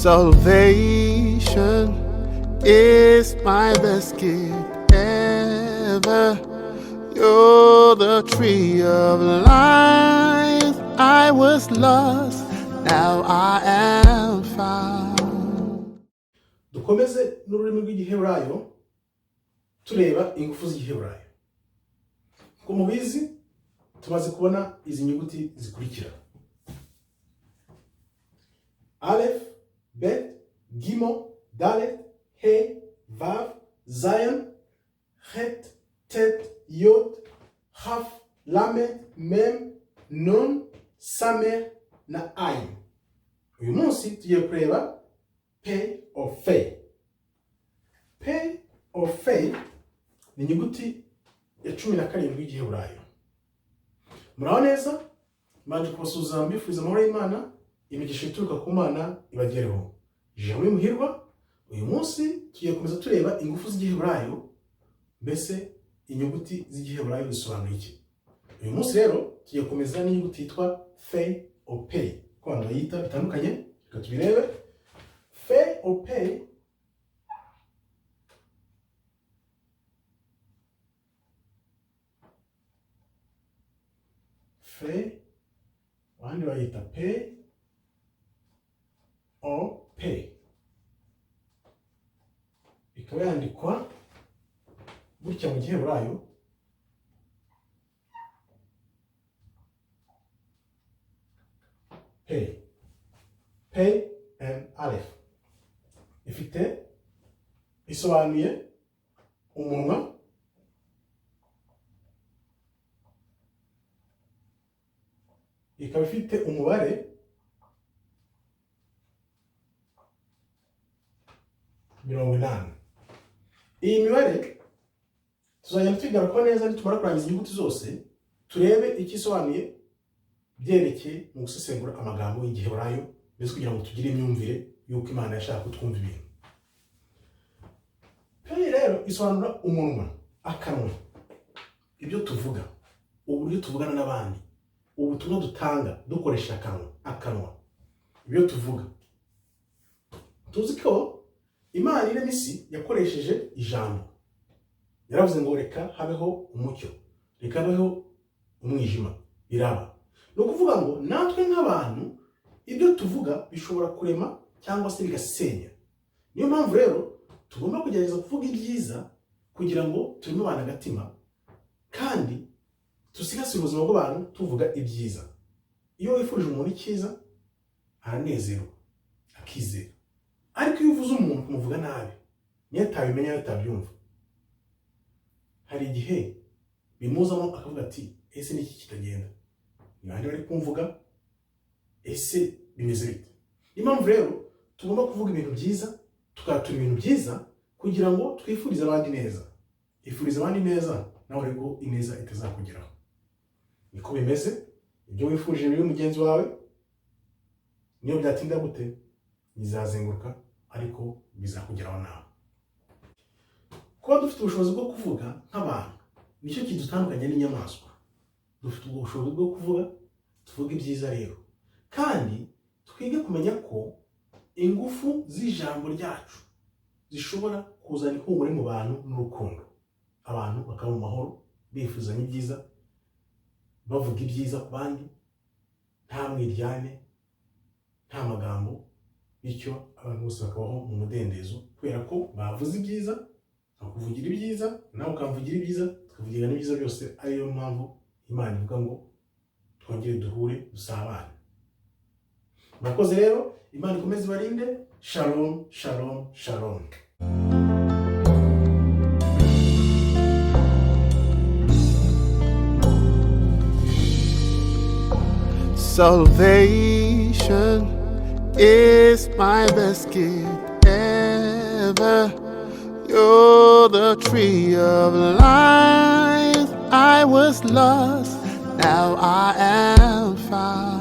Salvation is my best gift ever. You're the tree of life. I was lost, now I am found. Dukomeze n'ururimi rw'igiheburayo tureba ingufu z'igiheburayo. Ko mubizi tumaze kubona izi nyuguti zikurikira: Aleph, Bet, Gimel, Dalet, He, Vav, Zayin, Het, Tet, Yod, Haf, Lamed, Mem, Nun, Samer na Ayin. Uyu munsi tugiye kureba Pay or Fay. Pay or Fay ni inyuguti ya 17 y'igiheburayo. Muraho neza, manje kubasuhuza mbifuriza amahoro y'Imana, imigisha ituruka ku Mana ibagereho. Ijambo muhirwa, uyu munsi tugiye komeza tureba ingufu z'igiheburayo, mbese inyuguti z'igiheburayo zisobanuye iki. Uyu munsi rero tugiye komeza n'inyuguti yitwa Fay or Pay. Ko abantu bayita bitandukanye, reka tubirebe. Fay or Pay Fay, abandi bayita Pay or Pay. Ikaba yandikwa gutya mu giheburayo. Pay. Pay and Aleph. Ifite isobanuye umunwa, ikaba ifite umubare 80. Iyi mibare tuzagenda tuyigarukaho neza nitumara kurangiza inyuguti zose, turebe icyo isobanuye byerekeye mu gusesengura amagambo y'igiheburayo, mbese kugira ngo tugire imyumvire y'uko Imana yashaka kutwumva ibintu. Pay rero isobanura umunwa, akanwa, ibyo tuvuga, uburyo tuvugana n'abandi, ubutumwa dutanga dukoresha akanwa, ibyo tuvuga. Tuzi ko Imana yaremye isi yakoresheje iJambo. Yaravuze ngo reka habeho umucyo, reka habeho umwijima, biraba. No kuvuga ngo natwe nk'abantu ibyo tuvuga bishobora kurema cyangwa se bigasenya. Niyo mpamvu rero tugomba kugerageza kuvuga ibyiza kugira ngo turimo abantu agatima, kandi tusigasire ubuzima bw'abantu tuvuga ibyiza. Iyo wifurije umuntu icyiza aranezerwa, akizera. Ariko iyo uvuze umuntu kumuvuga nabi, niyo atabimenya, atabyumva, hari igihe bimuzamo akavuga ati ese niki kitagenda, nibandi bari kumvuga, ese bimeze bite? Niyo mpamvu rero tugomba kuvuga ibintu byiza, tukatura ibintu byiza kugira ngo twifurize abandi neza. Ifuriza abandi neza, nawe rego ineza itazakugeraho. Niko bimeze, ibyo wifurije biri mugenzi wawe, niyo byatinda gute bizazenguruka, ariko bizakugeraho nawe. Kuba dufite ubushobozi bwo kuvuga nk'abantu nicyo kidutandukanya n'inyamaswa. Dufite ubushobozi bwo kuvuga, tuvuga ibyiza rero, kandi twige kumenya ko ingufu z'ijambo ryacu zishobora kuzana ihumure mu bantu n'urukundo. Abantu bakaba mu mahoro, bifuzanya ibyiza, bavuga ibyiza ku bandi, nta mwiryane, nta magambo, bityo abantu bose bakabaho mu mudendezo kubera ko bavuze ibyiza, bakuvugira ibyiza, nawe ukamvugira ibyiza, tukavugira n'ibyiza byose. Ariyo mpamvu Imana ivuga ngo twongere duhure dusabane. Murakoze rero, Imana ikomeze ibarinde. Shalom, shalom, shalom. Salvation is my best gift ever. You're the tree of life. I was lost, now I am found.